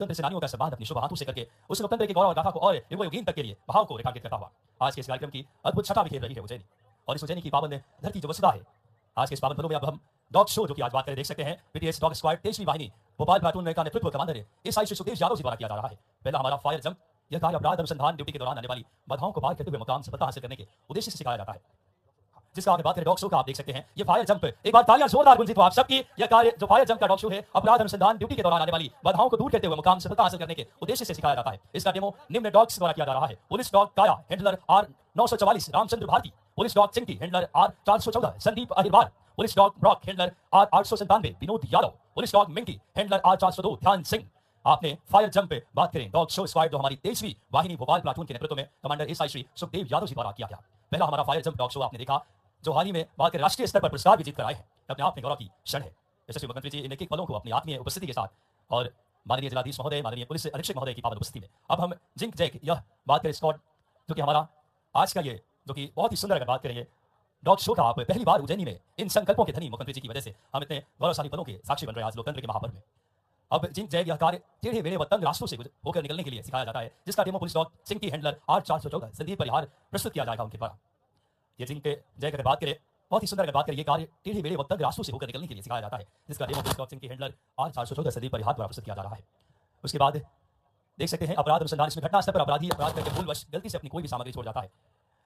स्वतंत्र सेनानियों का सम्मान अपने शुभ हाथों से करके उस लोकतंत्र के गौरव और गाथा को और युगों युगीन तक के लिए भाव को रेखांकित करता हुआ आज के इस कार्यक्रम की अद्भुत छटा बिखेर रही है उज्जैनी। और इस उज्जैनी की पावन धरती जो वसुधा है, आज के इस पावन पलों में अब हम डॉग शो जो कि आज बात करें देख सकते हैं पीटीएस डॉग स्क्वाड 23वीं वाहिनी भोपाल प्लाटून में का नेतृत्व कमांडर इस आई श्री सुखदेव यादव जी द्वारा किया जा रहा है। पहला हमारा फायर जंप, यह कार्य अपराध अनुसंधान ड्यूटी के दौरान आने वाली बाधाओं को पार करते हुए मुकाम सफलता हासिल करने के उद्देश्य से सिखाया जाता है, जिसका आगे बात करें डॉग शो का आप देख सकते हैं ये फायर जंप। एक बार तालियां जोरदार गूंजी तो आप सबकी। यह कार्य जो फायर जंप का डॉग शो है अपराध अनुसंधान ड्यूटी के दौरान आने वाली बाधाओं को दूर करते हुए मुकाम सफलता हासिल करने के उद्देश्य से सिखाया जाता है। इसका डेमो निम्न डॉग्स द्वारा किया जा रहा है। Police dog Kaya handler R 944 Ramchandra Bharti, police dog Chinki handler R 414 Sandeep Ahirwar, police dog Brock handler R 897 Vinod Yadav, police dog Minki handler R 402 Dhyan Singh. आपने फायर जंप पे बात करें डॉग शो स्क्वाड जो हमारी 23वीं वाहिनी भोपाल प्लाटून के नेतृत्व में commander S I Shri Sukhdev Yadav ji द्वारा किया गया। पहला हमारा फायर जंप डॉग शो आपने देखा जो हाल ही में बात करें राष्ट्रीय स्तर पर पुरस्कार भी जीत कर आए हैं, अपने आप में गौरव की क्षण है। यशस्वी मुख्यमंत्री जी इन एक पलों को अपनी आत्मीय उपस्थिति के साथ और माननीय जिलाधीश महोदय, माननीय पुलिस अधीक्षक महोदय की पावन उपस्थिति में अब हम जिंक जैक यह बात करें स्क्वाड जो कि हमारा आज का ये जो कि बहुत ही सुंदर अगर बात करेंगे डॉग शो का आप पहली बार उज्जैनी में इन संकल्पों के धनी मुख्यमंत्री जी की वजह से हम इतने गौरवशाली पलों के साक्षी बन रहे हैं आज लोकतंत्र के महापर्व में। अब जिंक जैक यह कार्य टेढ़े मेढ़े व तंग रास्तों से होकर निकलने के लिए सिखाया जाता है, जिसका डेमो पुलिस डॉग सिंह की हैंडलर आर 414 संदीप परिहार प्रस्तुत किया जाएगा उनके द्वारा। ये जिंक जैक अगर बात करें बहुत ही सुंदर अगर बात करें ये कार्य टेढ़े मेढ़े व तंग रास्तों से होकर निकलने के लिए सिखाया जाता है, जिसका डेमो पुलिस डॉग सिंह की हैंडलर आर 414 संदीप परिहार द्वारा प्रस्तुत किया जा रहा है। उसके बाद देख सकते हैं अपराध अनुसंधान, इसमें घटना स्तर पर अपराधी अपराध करके भूलवश गलती से अपनी कोई भी सामग्री छोड़ जाता है,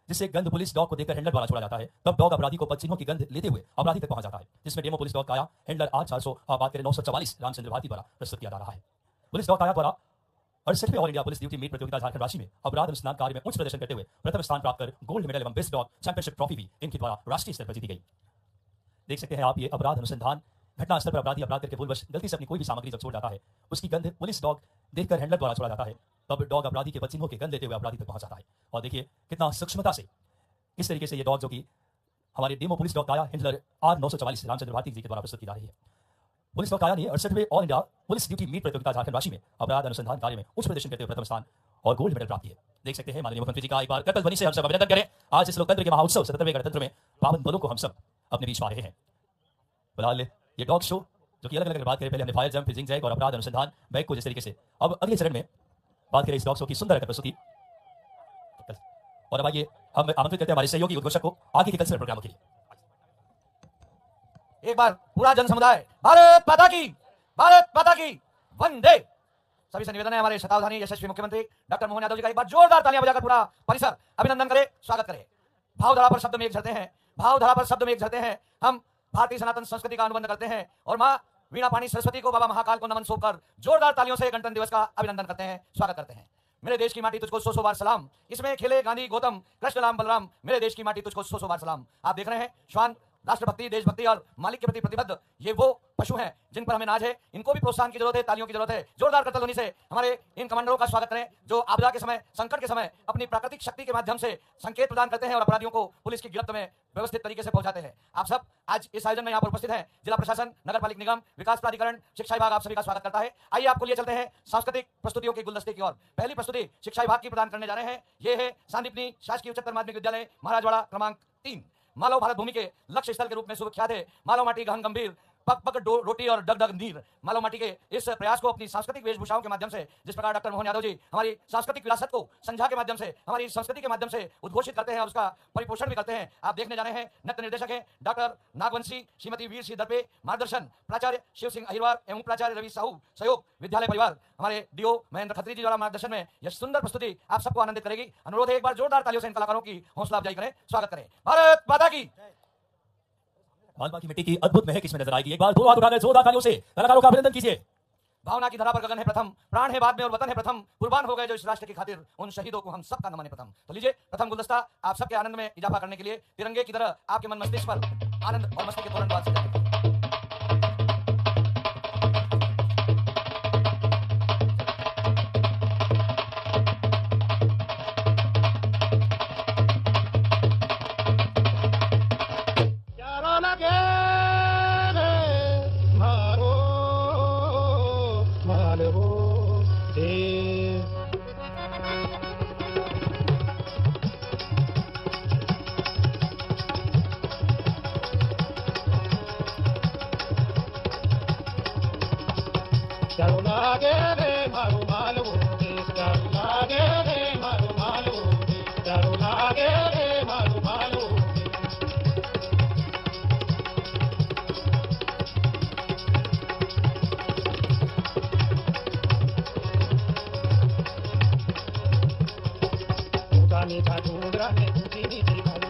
जिससे गंध पुलिस डॉग को देकर हैंडलर द्वारा छोड़ा जाता है। तब डॉग अपराधी को पदचिन्हों की गंध लेते हुए अपराधी तक पहुंच जाता है, जिसमें demo police dog Kaya handler are 400 बात करें 944 रामचंद्र भारती द्वारा प्रस्तुत किया जा रहा है। पुलिस डॉग काया द्वारा 68वें all India police duty meet प्रतियोगिता झारखंड राशि में अपराध अनुसंधान कार्य में उच्च प्रदर्शन करते हुए प्रथम स्थान प्राप्त कर गोल्ड मेडल एवं बेस्ट डॉग चैंपियनशिप ट्रॉफी भी इनके द्वारा राष्ट्रीय स्तर पर जीती गई। देख सकते हैं आप ये अपराध अनुसंधान घटना स्तर पर अपराधी अपराध करके भूलवश गलती से अपनी कोई भी सामग्री जब छोड़ जाता है, उसकी गंध पुलिस डॉग देखकर हैंडलर द्वारा छोड़ा जाता है, तब डॉग अपराधी के पदचिन्हों के गंध लेते हुए अपराधी तक पहुंच जाता है। और देखिए कितना सूक्ष्मता से इस तरीके से ये डॉग जो कि हमारे demo police dog Kaya handler R 944 Ramchandra Bharti जी के द्वारा प्रस्तुत की जा रही है। पुलिस डॉग काया ने 68वें all India police duty meet प्रतियोगिता झारखंड राशि में अपराध अनुसंधान कार्य में उच्च प्रदर्शन करते हुए प्रथम स्थान और गोल्ड मेडल प्राप्त किए। देख सकते हैं माननीय मुख्यमंत्री जी का एक बार करतल ध्वनि से हम सब अभिनंदन करें। आज इस लोकतंत्र के महाउत्सव 77वें गणतंत्र में पावन पलों को हम सब अपने बीच पा रहे हैं। फिलहाल ये डॉग शो जो कि अलग अलग बात करें, पहले हमने फायर जंप, जिंक जैक और अपराध अनुसंधान बैग को जिस तरीके से, अब अगले चरण में बात करें इस डॉग शो की सुंदर प्रस्तुति। और अब आइए हम आमंत्रित करते हैं हमारे सहयोगी उद्घोषक को आगे के कल्चरल प्रोग्रामों के लिए। एक बार पूरा जन समुदाय भारत माता की वंदे। सभी से निवेदन है हमारे शताब्दी यशस्वी मुख्यमंत्री डॉक्टर मोहन यादव जी का एक बार जोरदार तालियां बजाकर पूरा परिसर अभिनंदन करे, स्वागत करे। भावधारा पर शब्द में एक झरते हैं, भावधारा पर शब्द में एक झरते हैं। हम भारतीय सनातन संस्कृति का अनुबंध करते हैं और मां वीणा पानी सरस्वती को, बाबा महाकाल को नमन सौंपकर जोरदार तालियों से गणतंत्र दिवस का अभिनंदन करते हैं, स्वागत करते हैं। मेरे देश की माटी तुझको 100 बार सलाम, इसमें खेले गांधी गौतम कृष्ण राम बलराम, मेरे देश की माटी तुझको 100 बार सलाम। आप देख रहे हैं श्वान राष्ट्रभक्ति, देशभक्ति और मालिक के प्रति प्रतिबद्ध ये वो पशु हैं जिन पर हमें नाज है। इनको भी प्रोत्साहन की जरूरत है, तालियों की जरूरत है। जोरदार करतल ध्वनि से हमारे इन कमांडरों का स्वागत करें जो आपदा के समय, संकट के समय अपनी प्राकृतिक शक्ति के माध्यम से संकेत प्रदान करते हैं और अपराधियों को पुलिस की गिरफ्त में व्यवस्थित तरीके से पहुंचाते हैं। आप सब आज इस आयोजन में यहाँ पर उपस्थित हैं। जिला प्रशासन, नगर पालिक निगम, विकास प्राधिकरण, शिक्षा विभाग आप सभी का स्वागत करता है। आइए आपको लिए चलते हैं सांस्कृतिक प्रस्तुतियों के गुलदस्ते की ओर। पहली प्रस्तुति शिक्षा विभाग की प्रदान करने जा रहे हैं। ये है सांदीपनी शासकीय उच्चतर माध्यमिक विद्यालय महाराजवाड़ा क्रमांक 3। मालव भारत भूमि के लक्ष्य स्थल के रूप में सुविख्यात है। मालव माटी गहन गंभीर, पक पक रोटी और डग डग नीर। मालव माटी के इस प्रयास को अपनी सांस्कृतिक वेशभूषाओं के माध्यम से, जिस प्रकार डॉक्टर मोहन यादव जी हमारी सांस्कृतिक विरासत को संझा के माध्यम से, हमारी संस्कृति के माध्यम से उद्घोषित करते हैं और उसका परिपोषण भी करते हैं। आप देखने जा रहे हैं। नृत्य निर्देशक हैं डॉक्टर नागवंशी श्रीमती वीर सिंह दरपे, मार्गदर्शन प्राचार्य शिव सिंह अहिरवार एवं प्राचार्य रवि साहू, सहयोग विद्यालय परिवार हमारे डीओ महेंद्र खत्री जी द्वारा मार्गदर्शन में यह सुंदर प्रस्तुति आप सबको आनंदित करेगी। अनुरोध है एक बार जोरदार तालियों से इन कलाकारों की हौसला अफजाई करें, स्वागत करें। भारत माता की। मालवा की मिट्टी की अद्भुत महक इसमें नजर आएगी। एक बार दो हाथ उठाकर जोरदार तालियों से कलाकारों का अभिनंदन कीजिए। भावना की धरा पर गगन है प्रथम, प्राण है बाद में और वतन है प्रथम, कुर्बान हो गए जो इस राष्ट्र की खातिर, उन शहीदों को हम सबका नमन है प्रथम। तो लीजिए प्रथम गुलदस्ता आप सबके आनंद में इजाफा करने के लिए तिरंगे की तरह आपके मन मस्तिष्क पर आनंद और मस्ती के तोरण द्वार से चलो लागे रे नीचा डूंगरा में ऊंची नीची खाई,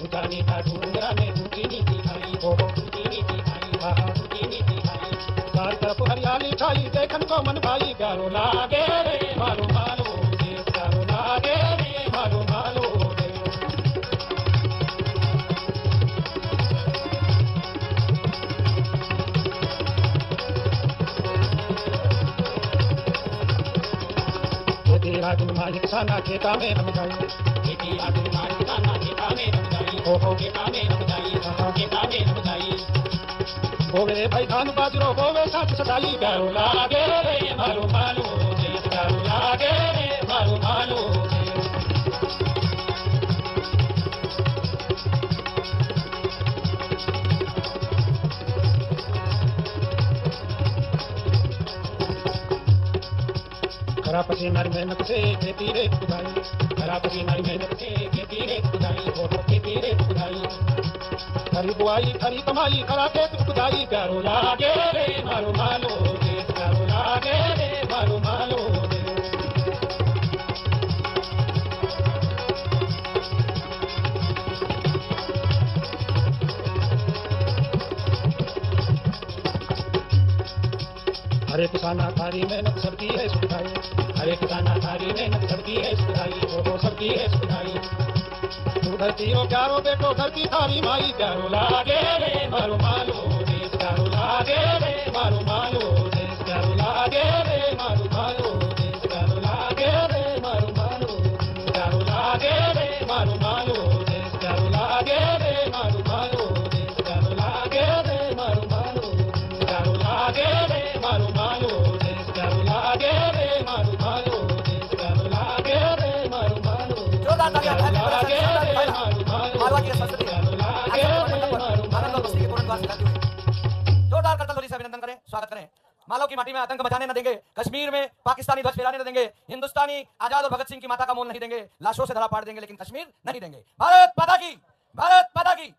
ऊंचा नीचा डूंगरा में ऊंची नीची खाई, ओ ऊंची नीची खाई, हाँ ऊंची नीची खाई। चार तरफ हरियाली छाई देखन को मन भाई, प्यारो लागे रे मारो मालो देश, प्यारो लागे रे मारो मालो देश। खेती राजन माही किसाना खेता में रम जाई, खेती राजन माही किसाना खेता में रम जाई, ओ खेता में रम जाई, खेता में रम जाई। बोवे भाई धान बाजरो बोवे साथ सदाई, प्यारो लागे रे मारो मालो देश, प्यारो लागे रे मारो मालो देश। खरा पसीना मेहनत से खेती रे खुदाई, खरा पसीना मेहनत से खेती रे खुदाई, ओ खेती रे खुदाई। खरी बुआई खरी कमाई खरा खेत खुदाई, प्यारो लागे रे मारो मालो देश, प्यारो लागे रे मारो मालो देश। हरे किसाना थारी मेहनत सबकी है सुधाई, हरे किसाना थारी मेहनत सबकी है सुधाई, ओ सबकी है सुधाई। तू धरती हो प्यारो बेटो धरती थारी माई, प्यारो लागे रे मारो मालो देश, प्यारो लागे रे मारो मालो देश, प्यारो लागे रे मारो मालो देश, प्यारो लागे रे मारो मालो, प्यारो लागे रे मारो मालो देश, प्यारो लागे रे मारो मालो देश, प्यारो लागे रे मारो मालो, प्यारो लागे रे मारो मालो देश, प्यारो लागे रे मारो मालो देश, प्यारो लागे रे मारो मालो, जोरदार तालियां प्यारो लागे रे मारो मालो, मारवा की संस्कृति प्यारो लागे रे मारो आनंद और मस्ती के पूर्ण द्वार से गाती हुई जोरदार करतल ध्वनि से अभिनंदन करें, स्वागत करें। मालव की माटी में आतंक मचाने न देंगे, कश्मीर में पाकिस्तानी ध्वज फहराने न देंगे, हिंदुस्तानी आजाद और भगत सिंह की माता का मोल नहीं देंगे, लाशों से धरा पाड़ देंगे लेकिन कश्मीर नहीं देंगे। भारत माता की, भारत माता की।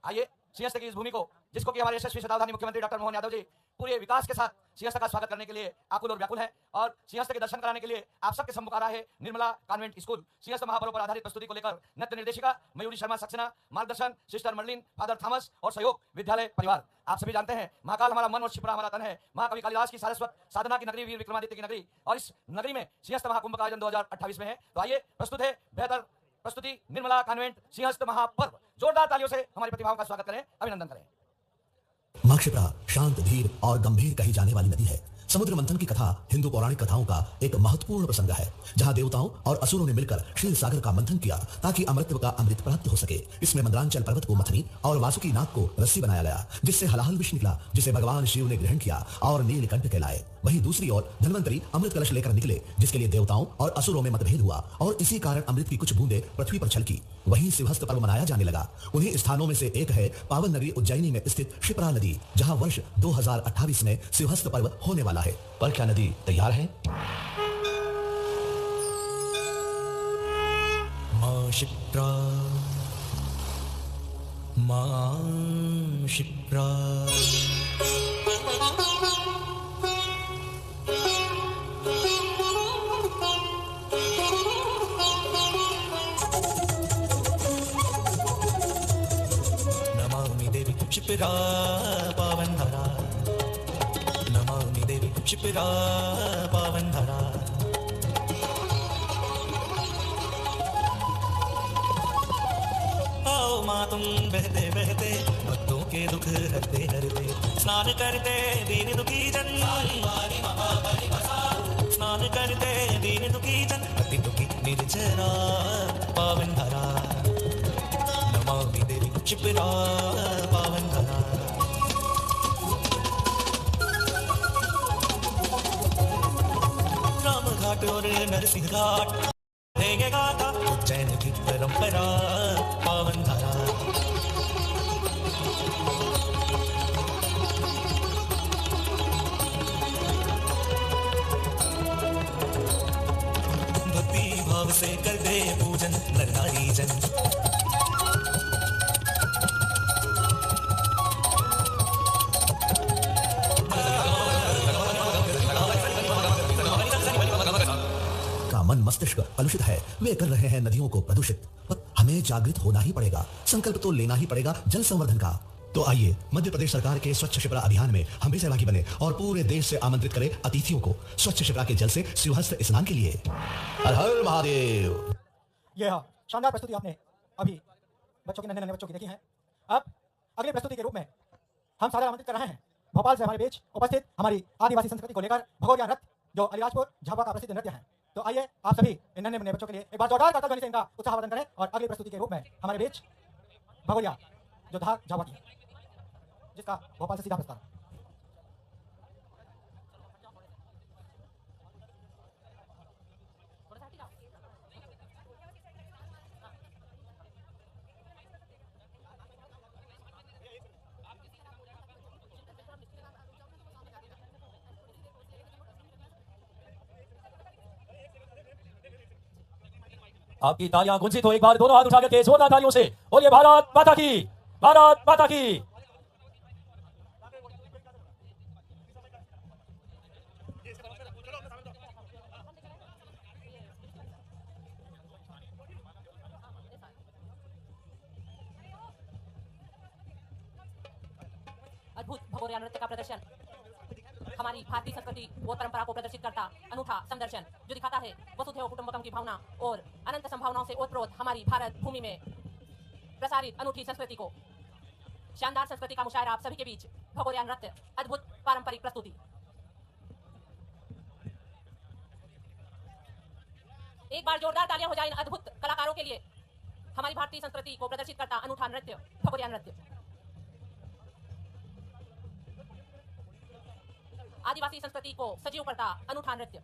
आइए सिंहस्थ की इस भूमि को, जिसको कि हमारे यशस्वी शताब्दी मुख्यमंत्री डॉक्टर मोहन यादव जी पूरे विकास के साथ सिंहस्थ का स्वागत करने के लिए आकुल और व्याकुल है, और सिंहस्थ के दर्शन कराने के लिए आप सबके सम्मुख आ रहा है निर्मला कॉन्वेंट स्कूल। सिंहस्थ महापर्व पर आधारित प्रस्तुति को लेकर नृत्य निर्देशिका मयूरी शर्मा सक्सेना, मार्गदर्शन सिस्टर मर्लिन, फादर थॉमस और सहयोग विद्यालय परिवार। आप सभी जानते हैं महाकाल हमारा मन और शिप्रा हमारा तन है। महाकवि कालिदास की सारस्वत साधना की नगरी, वीर विक्रमादित्य की नगरी, और इस नगरी में सिंहस्थ महाकुंभ का आयोजन 2028 में है। तो आइए प्रस्तुत है बेहतर प्रस्तुति निर्मला कॉन्वेंट सिंहस्थ महापर्व। जोरदार तालियों से हमारी प्रतिभाओं का स्वागत करें, अभिनंदन करें। मां क्षिप्रा शांत, धीर और गंभीर कही जाने वाली नदी है। समुद्र मंथन की कथा हिंदू पौराणिक कथाओं का एक महत्वपूर्ण प्रसंग है, जहां देवताओं और असुरों ने मिलकर क्षीर सागर का मंथन किया ताकि अमृतत्व का अमृत प्राप्त हो सके। इसमें मंदरांचल पर्वत को मथनी और वासुकी नाग को रस्सी बनाया गया, जिससे हलाहल विष निकला, जिसे भगवान शिव ने ग्रहण किया और नीलकंठ कहलाए। वहीं दूसरी ओर धन्वंतरी अमृत कलश लेकर निकले, जिसके लिए देवताओं और असुरों में मतभेद हुआ और इसी कारण अमृत की कुछ बूंदें पृथ्वी पर छलकी। वहीं शिवहस्त पर्व मनाया जाने लगा। उन्हीं स्थानों में से एक है पावन नगरी उज्जैनी में स्थित क्षिप्रा नदी, जहां वर्ष 2028 में शिवहस्त पर्व होने वाला है। पर क्या नदी तैयार है? मां क्षिप्रा, मां क्षिप्रा, क्षिप्रा पावन धरा, नमामि देवी क्षिप्रा पावन धरा। आओ माँ तुम बहते बहते भक्तों के दुख हरते हरते, स्नान करते दीन दुखी जन, स्नान करते दीन दुखी जन, अति दुखी निर्जरा पावन धरा। नमामि देवी क्षिप्रा पावन धरा। राम घाट और नरसिंह घाट देंगे गाथा, उज्जैन की परंपरा पावन धरा। भक्ति भाव से कर दे पूजन नर नारी जन, मन मस्तिष्क कलुषित है, वे कर रहे हैं नदियों को प्रदूषित। पर हमें जागृत होना ही पड़ेगा, संकल्प तो लेना ही पड़ेगा जल संवर्धन का। तो आइए मध्य प्रदेश सरकार के स्वच्छ शिप्रा अभियान में हम भी सहभागी बने और पूरे देश से आमंत्रित करें अतिथियों को स्वच्छ शिप्रा के जल से शिवहस्त स्नान के लिए। हर हर महादेव। यह शानदार प्रस्तुति आपने अभी बच्चों के नन्हे बच्चों की देखी है। अब अगली प्रस्तुति के रूप में हम सादर आमंत्रित कर रहे हैं भोपाल से हमारे बीच उपस्थित हमारी आदिवासी संस्कृति को लेकर भगोरिया नृत्य, जो अलीराजपुर झाबुआ का प्रसिद्ध नृत्य है। तो आइए आप सभी इन नन्हे मुन्ने बच्चों के लिए एक बार जोरदार करतल ध्वनि से इनका उत्साहवर्धन करें और अगली प्रस्तुति के रूप में हमारे बीच भगोरिया जो धार झाबुआ की है, जिसका भोपाल से सीधा प्रस्ताव। आपकी तालियां गूंजी तो एक बार दोनों हाथ उठा करके जोरदार तालियों से बोलिए भारत माता की, भारत माता की। अद्भुत भगोरिया नृत्य का प्रदर्शन हमारी भारतीय संस्कृति और परंपरा को प्रदर्शित करता अनूठा संदर्शन, जो दिखाता है वसुधैव कुटुंबकम की भावना और अनंत संभावनाओं से ओतप्रोत हमारी भारत भूमि में प्रसारित अनूठी संस्कृति को। शानदार संस्कृति का मुशायरा आप सभी के बीच, भगोरिया नृत्य, अद्भुत पारंपरिक प्रस्तुति। एक बार जोरदार तालियां हो जाए इन अद्भुत कलाकारों के लिए। हमारी भारतीय संस्कृति को प्रदर्शित करता अनूठा नृत्य, भगोरिया नृत्य। आदिवासी संस्कृति को सजीव करता अनूठा नृत्य।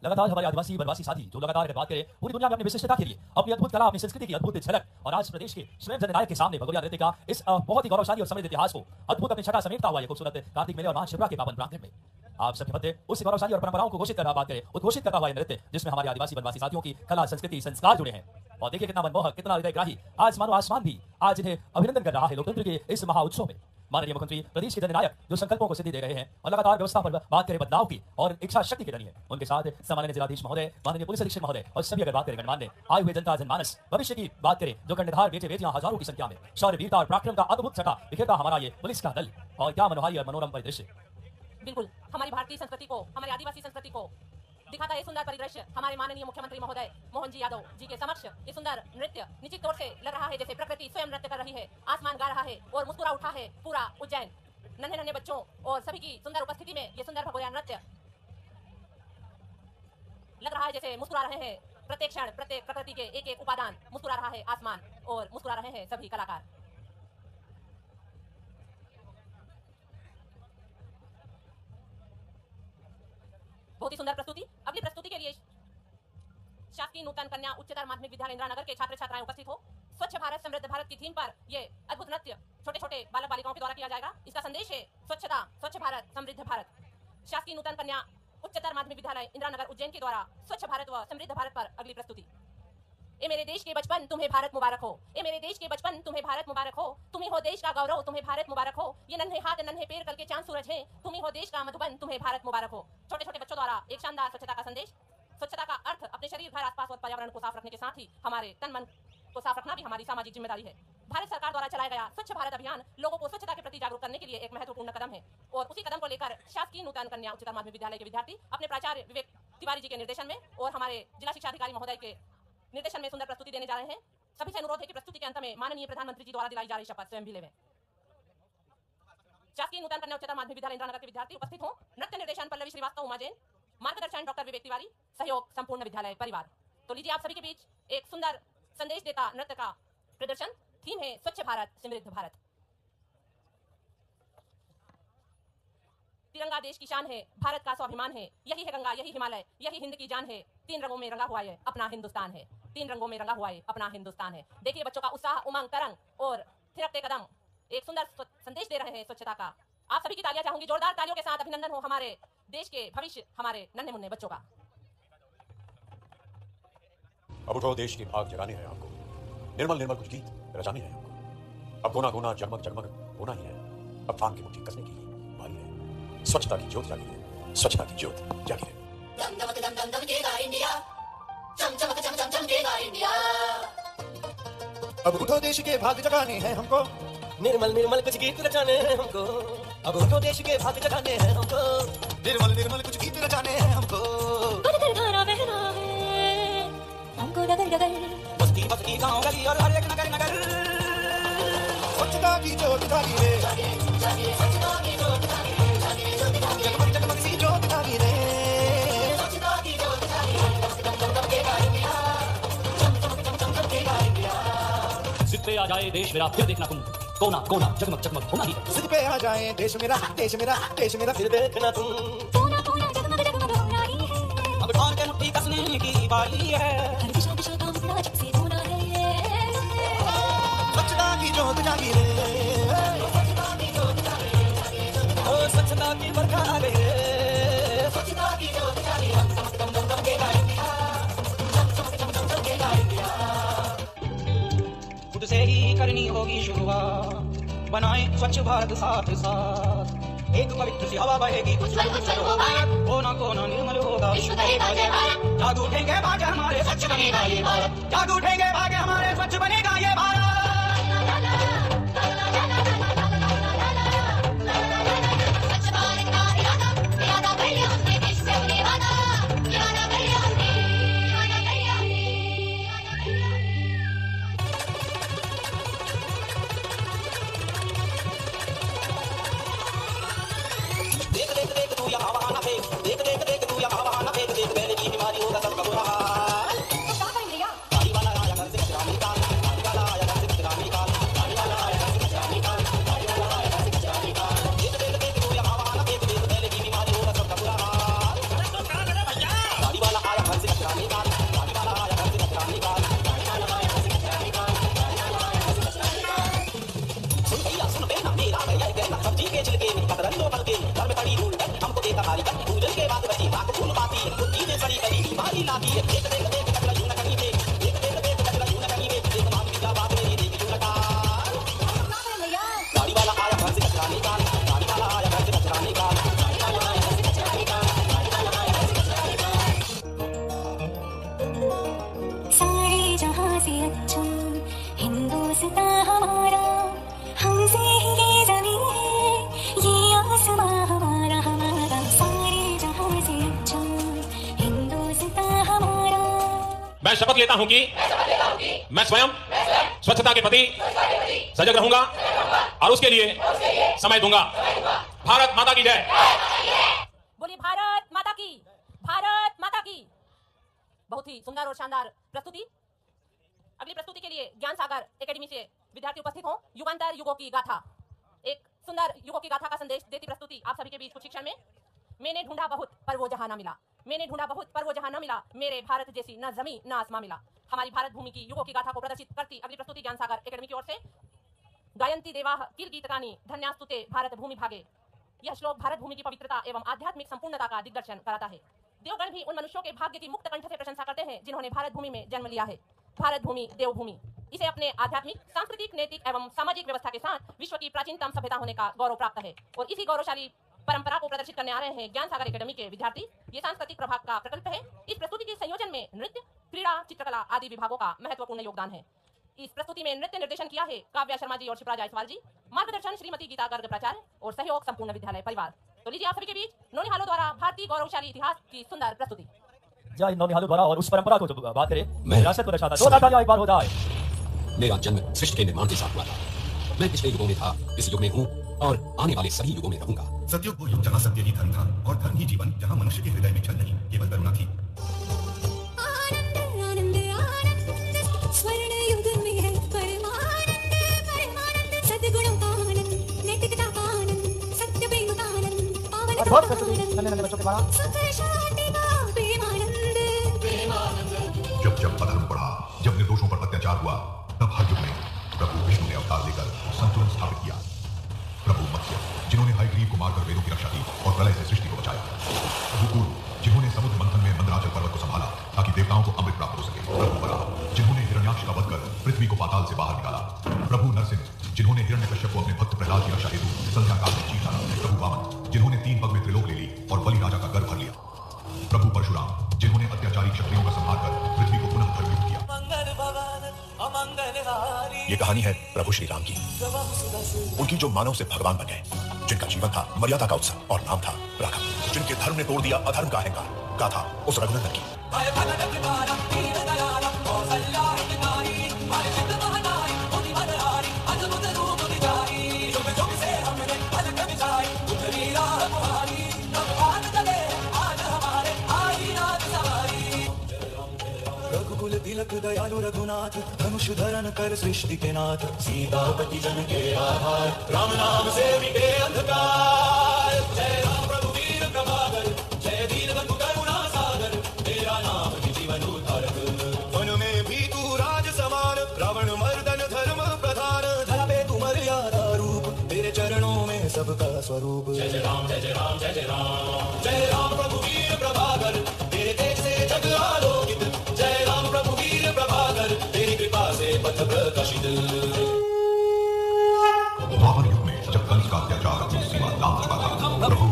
लगातार हमारे आदिवासी वनवासी साथी जो लगातार बात करें पूरी दुनिया में अपनी विशिष्टता के लिए, अपनी अद्भुत कला, अपनी संस्कृति की अद्भुत झलक, और आज प्रदेश के स्वयं जननायक के सामने भगोरिया नृत्य का इस बहुत ही गौरवशाली और समृद्ध इतिहास को अद्भुत अपनी छटा समेटता हुआ ये खूबसूरत कार्तिक मेले और मां शिप्रा के पावन प्रांगण में आप सबके मध्य उस गौरवशाली और परंपराओं को घोषित करना बात करें, उद्घोषित करता हुआ नृत्य जिसमें हमारे आदिवासी वनवासी साथियों की कला, संस्कृति, संस्कार जुड़े हैं। और देखिए कितना मनमोहक, कितना हृदयग्राही, आज मानो आसमान भी आज इन्हें अभिनंदन कर रहा है लोकतंत्र के इस महा उत्सव में। माननीय मुख्यमंत्री प्रदेश के जननायक जो संकल्पों को सिद्धि दे रहे हैं और लगातार व्यवस्था पर बात करें बदलाव की और इच्छा शक्ति के धनी है, उनके साथ सम्माननीय जिलाधीश महोदय, माननीय पुलिस अधीक्षक महोदय और सभी अगर बात करें गणमान्य आए हुए जनता जनमानस भविष्य की बात करें, जो कर्णधार बेटे बेटियां हजारों की संख्या में शौर्य, वीरता और पराक्रम का अद्भुत छटा बिखेरता हमारा ये पुलिस का दल, और क्या मनोहारी और मनोरम परिदृश्य। बिल्कुल हमारी भारतीय संस्कृति को, हमारी आदिवासी संस्कृति को दिखाता है सुंदर परिदृश्य। हमारे माननीय मुख्यमंत्री महोदय मोहन जी यादव जी के समक्ष ये सुंदर नृत्य निश्चित तौर से लग रहा है जैसे प्रकृति स्वयं नृत्य कर रही है, आसमान गा रहा है और मुस्कुरा उठा है पूरा उज्जैन। नन्हे नन्हे बच्चों और सभी की सुंदर उपस्थिति में ये सुंदर भगोरिया नृत्य लग रहा है जैसे मुस्कुरा रहे हैं प्रत्येक क्षण, प्रत्येक प्रकृति के एक एक उपादान मुस्कुरा रहा है आसमान और मुस्कुरा रहे हैं सभी कलाकार। बहुत ही सुंदर प्रस्तुति। अगली प्रस्तुति के लिए शासकीय नूतन कन्या उच्चतर माध्यमिक विद्यालय इंदिरानगर के छात्र छात्राएं उपस्थित हो। स्वच्छ भारत समृद्ध भारत की थीम पर यह अद्भुत नृत्य छोटे छोटे बालक बालिकाओं के द्वारा किया जाएगा। इसका संदेश है स्वच्छता, स्वच्छ भारत, समृद्ध भारत। शासकीय नूतन कन्या उच्चतर माध्यमिक विद्यालय इंदिरानगर उज्जैन के द्वारा स्वच्छ भारत व समृद्ध भारत पर अगली प्रस्तुति। ए मेरे देश के बचपन तुम्हें भारत मुबारक हो, ए मेरे देश के बचपन तुम्हें भारत मुबारक हो, तुम्ही हो देश का गौरव तुम्हें भारत मुबारक हो, ये नन्हे हाथ नन्हे पैर कल के चांद सूरज हैं, तुम्ही हो देश का मधुबन तुम्हें भारत मुबारक हो। छोटे छोटे बच्चों द्वारा एक शानदार स्वच्छता का संदेश। स्वच्छता का अर्थ अपने शरीर, घर, आसपास और पर्यावरण को साफ रखने के साथ ही हमारे तन मन को साफ रखना भी हमारी सामाजिक जिम्मेदारी है। भारत सरकार द्वारा चलाया गया स्वच्छ भारत अभियान लोगों को स्वच्छता के प्रति जागरूक करने के लिए एक महत्वपूर्ण कदम है और उसी कदम को लेकर शासकीय नूतन कन्या उच्चतर माध्यमिक विद्यालय के विद्यार्थी अपने प्राचार्य विवेक तिवारी जी के निर्देशन में और हमारे जिला शिक्षा अधिकारी महोदय के निर्देशन में सुंदर प्रस्तुति देने जा रहे हैं। सभी से अनुरोध है कि प्रस्तुति के अंत में माननीय प्रधानमंत्री जी द्वारा दिलाई जा रही शपथ स्वयं भी लेवें। शासकीय नूतन कन्या उच्चतर माध्यमिक विद्यालय इंदिरानगर के विद्यार्थी उपस्थित हो। नृत्य निर्देशन पल्लवी श्रीवास्तव, उमा जैन, मार्गदर्शन डॉक्टर विवेक तिवारी, सहयोग संपूर्ण विद्यालय परिवार। तो लीजिए आप सभी के बीच एक सुंदर संदेश देता नृत्य का प्रदर्शन। थीम है स्वच्छ भारत समृद्ध भारत। तिरंगा देश की शान है, भारत का स्वाभिमान है, यही है गंगा, यही हिमालय, यही हिंद की जान है। तीन रंगों में रंगा हुआ है अपना हिंदुस्तान है, तीन रंगों में रंगा हुआ है अपना हिंदुस्तान है। देखिए बच्चों का उत्साह, उमंग, तरंग और थिरकते कदम एक सुंदर संदेश दे रहे हैं स्वच्छता का। आप सभी की तालियां चाहूंगी, जोरदार तालियों के साथ अभिनंदन हो हमारे देश के भविष्य, हमारे नन्हे मुन्ने बच्चों का। अब उठो, देश की भाग जगानी है हमको, निर्मल निर्मल कुछ गीत रचाने हैं हमको। अब गोना गोना जगमग जगमग होना ही है, अब थाम की मुट्ठी कसने की बारी है। स्वच्छता की ज्योत जागी है, स्वच्छता की ज्योत जागी रहे। अब उठो देश के भाग जगाने हैं हमको, निर्मल निर्मल कुछ गीत रचाने हैं हमको। अब उठो देश के भाग जगाने हैं हमको। निर्मल निर्मल कुछ गीत रचाने हैं हमको। धारा बहना है हमको डगर डगर, बस्ती बस्ती गांव गली और हर एक नगर नगर स्वच्छता की ज्योत जागी रे, जगमग जगमग सी ज्योत जागी रे। सिर पे आ जाए देश मेरा, फिर देखना तुम कोना कोना जगमग जगमग होना ही है। सिर पे आ जाए देश मेरा, देश मेरा, देश मेरा, फिर देखना तुम कोना कोना जगमग जगमग होना ही है। अब ढाल के मुट्ठी कसने की बारी है, हर दिशा दिशा का मुखड़ा जग से होना है। स्वच्छता की ज्योत जागी रे, ओ स्वच्छता की बरखा आ गई है। खुद से ही करनी होगी शुरुआत, बनाए स्वच्छ भारत साथ साथ। एक पवित्र सी हवा बहेगी, उज्जवल होगा, कोना कोना निर्मल होगा। विश्व करेगा जय भारत, जाग उठेंगे भाग्य हमारे, स्वच्छ बनेगा ये भारत। जाग उठेंगे भाग्य हमारे, स्वच्छ बनेगा ये भारत। स्वच्छ भारत का इरादा कर लिया हमने, देश से होने वादा, इरादा कर लिया हमने, इरादा कर लिया हमने, इरादा कर लिया हमने। देख देख देख तू यहाँ वहाँ न फेंक, देख देख देख तू यहाँ वहाँ न फेंक, देख पहले की बीमारी होगा सबका बुरा हाल। क्या करेंगे यार? गाड़ी वाला आया घर से कचरा निकाल, गाड़ी वाला आया घर से कचरा निकाल, गाड़ी वाला आया घर से कचरा निकाल, गाड़ी वाला आया घर से कचरा निकाल। देख देख देख तू यहाँ वहाँ न फेंक, देख पहले की बीमारी होगा सबका बुरा हाल। गाड़ी वाला आया घर से कचरा निकाल, गाड़ी वाला आया घर से कचरा निकाल, गाड़ी वाला आया घर से कचरा निकाल, गाड़ी वाला आया घर से कचरा निकाल। सुन भैया सुन बहना, मेरा भैया कहना, सब्जी के छिलके में कतरन दो पलके, घर में पड़ी भूल हमको देता भारी कर, पूजन के बाद बची रात फूल पाती है, बुद्धि में सड़ी करी बीमारी लाती है। देख देख देख कचरा यूं न कहीं पे, देख देख देख कचरा यूं न कहीं पे, देख मांग की क्या बात है ये देख यूं न कार। क्या करेंगे यार? गाड़ी वाला आया घर से कचरा निकाल, गाड़ी वाला आया घर से कचरा निकाल, गाड़ी वाला आया घर से कचरा निकाल, गाड़ी वाला आया घर से कचरा निकाल। सारे जहां से अच्छा हिंदुस्तान हमारा, हमसे ही ये जमीन है, ये आसमां हमारा हमारा। सारे जहां से अच्छा हिंदुस्तान हमारा। मैं शपथ लेता हूं कि मैं स्वयं स्वच्छता के प्रति सजग रहूंगा और उसके लिए समय दूंगा। भारत माता की जय। बोलिए भारत माता की, भारत माता की। बहुत ही सुंदर और शानदार प्रस्तुति। अगली प्रस्तुति के लिए ज्ञान सागर एकेडमी से विद्यार्थी उपस्थित हों। युगांतर युगों की गाथा, एक सुंदर युगों की गाथा का संदेश देती प्रस्तुति आप सभी के बीच कुछ शिक्षण में। मैंने ढूंढा बहुत पर वो जहां ना मिला, मैंने ढूंढा बहुत पर वो जहां ना मिला, मेरे भारत जैसी न जमी न आसमां मिला। हमारी भारत भूमि की युगों की गाथा को प्रदर्शित करती अगली प्रस्तुति ज्ञान सागर एकेडमी की ओर से। गायंती देवाः कीर्गीतकानि धन्यास्तुते भारत भूमि भागे। यह श्लोक भारत भूमि की पवित्रता एवं आध्यात्मिक संपूर्णता का दिग्दर्शन कराता है। देवगण भी उन मनुष्यों के भाग्य की मुक्त कंठ से प्रशंसा करते हैं जिन्होंने भारत भूमि में जन्म लिया है। भारत भूमि देवभूमि, इसे अपने आध्यात्मिक, सांस्कृतिक, नैतिक एवं सामाजिक व्यवस्था के साथ विश्व की प्राचीनतम सभ्यता होने का गौरव प्राप्त है। और इसी गौरवशाली परंपरा को प्रदर्शित करने आ रहे हैं ज्ञान सागर एकेडमी के विद्यार्थी। ये सांस्कृतिक प्रभाग का प्रकल्प है। इस प्रस्तुति के संयोजन में नृत्य, क्रीड़ा, चित्रकला आदि विभागों का महत्वपूर्ण योगदान है। इस प्रस्तुति में नृत्य निर्देशन किया है काव्या शर्मा जी और शिप्रा जायसवाल जी। मार्गदर्शन श्रीमती गीता गर्ग प्राचार्य और सहयोग संपूर्ण विद्यालय परिवार। तो लीजिए आप सभी के बीच नौनिहालों द्वारा भारतीय गौरवशाली इतिहास की सुंदर प्रस्तुति। जय हिंद। नौनिहालों द्वारा और उस परंपरा को जो बात करें, मैं विरासत को दर्शाता है। दो तालियां एक बार हो जाए। मेरा जन्म सृष्टि के निर्माण के साथ हुआ था। मैं पिछले युगों में था, इस युग में हूँ और आने वाले सभी युगों में रहूंगा। सतयुग वो युग जहाँ सत्य ही धर्म था और धर्म ही जीवन, जहाँ मनुष्य के हृदय में छल नहीं केवल करुणा थी। आनंद आनंद आनंद स्वर्ण युग में है परमानंद, परमानंद सद्गुणों का आनंद, नैतिकता का आनंद, सत्य प्रेम का आनंद, पावन बहुत प्रस्तुति नन्हे नन्हे बच्चों के द्वारा। सुख शांति का प्रेमानंद, प्रेमानंद। जब जब अधर्म बढ़ा, जब निर्दोषों पर अत्याचार हुआ, तब हर युग में प्रभु विष्णु ने अवतार लेकर संतुलन स्थापित किया। प्रभु मत्स्य, जिन्होंने हयग्रीव को मारकर वेदों की रक्षा की और प्रलय से सृष्टि को बचाया। प्रभु कुरु, जिन्होंने समुद्र मंथन में मंदराचल पर्वत को संभाला ताकि देवताओं को अमृत प्राप्त हो सके। प्रभु वराह, जिन्होंने हिरण्याक्ष का वध कर पृथ्वी को पाताल से बाहर निकाला। प्रभु नरसिंह, जिन्होंने हिरण्यकश्यप को अपने भक्त प्रहलाद की रक्षा हेतु संध्या काल में चीर डाला। प्रभु वामन, जिन्होंने 3 पग में त्रिलोक ले ली और बलि राजा का जिन्होंने अत्याचारी क्षत्रियों का संहार कर पृथ्वी को पुनः धर्मयुक्त किया। ये कहानी है प्रभु श्री राम की, उनकी जो मानव से भगवान बन गए, जिनका जीवन था मर्यादा का उत्सव और नाम था राघव, जिनके धर्म ने तोड़ दिया अधर्म का अहंकार, गाथा उस रघुनंदन की। तिलक दयालु रघुनाथ धनुष धरन कर सृष्टि के नाथ, सीतापति जन के आधार, राम नाम से मिटे अंधकार। जय राम प्रभु वीर प्रभाकर, जय दीन बंधु करुणा सागर, तेरा नाम जीवन उद्धारक। वन में भी तू राज समान, रावण मर्दन धर्म प्रधान, धरा पे तू मर्यादा रूप, तेरे चरणों में सबका स्वरूप। जय जय राम जय जय राम जय जय राम, जय राम प्रभु वीर प्रभाकर, तेरे तेज से जग आलोकित, जय राम प्रभु वीर प्रभाकर, तेरी कृपा से पथ प्रकाशित। द्वापर युग में जब कंस का अत्याचार अपनी सीमा दांव चुका था, प्रभु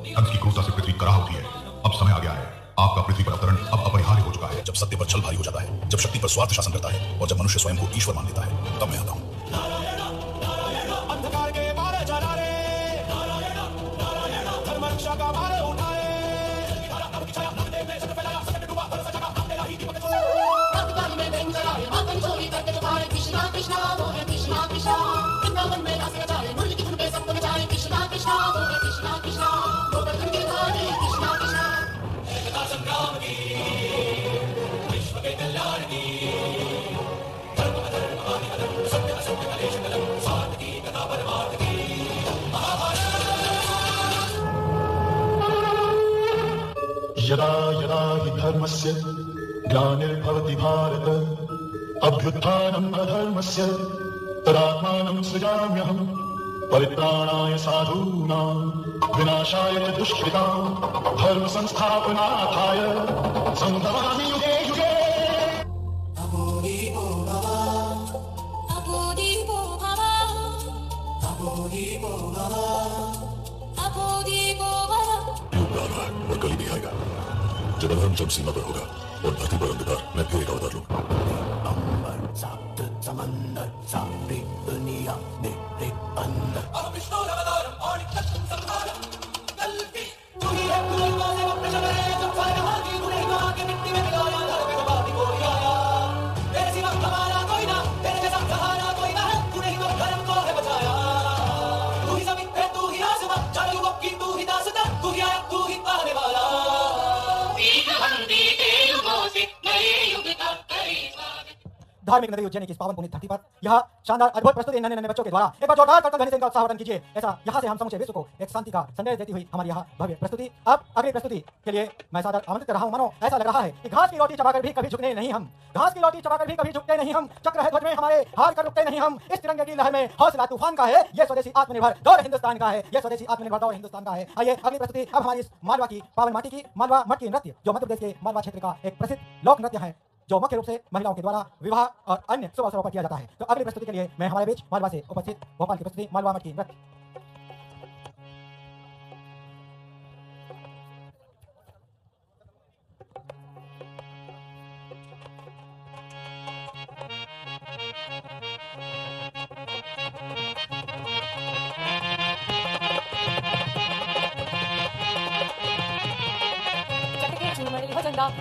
कंस की क्रूरता से पृथ्वी कराह उठी है। अब समय आ गया है, आपका पृथ्वी पर अवतरण अब अपरिहार्य हो चुका है। जब सत्य पर छल भारी हो जाता है, जब शक्ति पर स्वार्थ शासन करता है और जब मनुष्य स्वयं को ईश्वर मान लेता है, तब मैं आता हूँ। अंधकार के मारे जला रे, धर्म रक्षा का मारे उठाए, कृष्णा कृष्णा बोले कृष्णा कृष्णा, वृंदावन में रास रचाए, मुरली की धुन पे सबको नचाए, कृष्णा कृष्णा बोले कृष्णा कृष्णा, गोवर्धन के धारे कृष्णा कृष्णा। एकता संग्राम की, विश्व के कल्याण की, धर्म अधर्म आदि अधर्म, सत्य असत्य कलेश कलम, स्वार्थ की कथा परमार्थ की, यदा यदा हि धर्मस्य ग्लानिर्भवति भारत, अभ्युत्थानम् अधर्मस्य तदात्मानं सृजाम्यहम्, परित्राणाय साधूनां विनाशाय च दुष्कृतां, धर्म संस्थापनार्थाय संभवामि युगे युगे। अबोधिपो भव, अबोधिपो भव, अबोधिपो भव, अबोधिपो भव। युग आ रहा है और कल भी आएगा जब अधर्म जब सीमा पर होगा और धरती पर अंधकार, मैं फिर एक अवतार लूंगा। समंदर सारे दुनिया मेरे अंदर, अब विष्णु अवतारम और तत्व संहारम, कल की तू ही है, तू ही माने वो प्रश्न है, जब सारे हाथी तूने आके मिट्टी में मिलाया, धर पे बाती को आया, तेरे सिवा हमारा कोई ना, तेरे जैसा सहारा कोई ना है, तूने ही तो धर्म को है बचाया। तू ही जमीन है, तू ही आसमां, चारों युगों की तू ही दासता, तू ही आया तू ही आने वाला, तीन बंदी के युगों से नए युग का करे स्वागत। धार्मिक नगरी उज्जैन की इस पावन पुनीत धरती पर यह शानदार अद्भुत प्रस्तुति नन्हे नन्हे बच्चों के द्वारा एक बार जोरदार करतल ध्वनि से इनका उत्साहवर्धन कीजिए। ऐसा यहाँ से हम समूचे विश्व को एक शांति का संदेश देती हुई हमारी यह भव्य प्रस्तुति। अब अगली प्रस्तुति के लिए मैं सादर आमंत्रित कर रहा हूँ। मानो ऐसा लग रहा है कि घास की रोटी चबाकर भी कभी झुकने नहीं हम, घास की रोटी चबाकर भी कभी झुकते नहीं हम, चक्र है ध्वज में हमारे हार कर रुकते नहीं हम, इस तिरंगे की लहर में हौसला तूफान का है, ये स्वदेशी आत्मनिर्भर दौर हिंदुस्तान का है, ये स्वदेशी आत्मनिर्भर दौर हिंदुस्तान का है। आइए अगली प्रस्तुति अब हमारी इस मालवा की पावन माटी की मालवा मटकी नृत्य, जो मध्य प्रदेश के मालवा क्षेत्र का एक प्रसिद्ध लोक नृत्य है, जो मुख्य रूप से महिलाओं के द्वारा विवाह और अन्य शुभ अवसरों पर किया जाता है। तो अगली प्रस्तुति के लिए मैं हमारे बीच मालवा से उपस्थित भोपाल की प्रस्तुति मालवा मटकी नृत्य।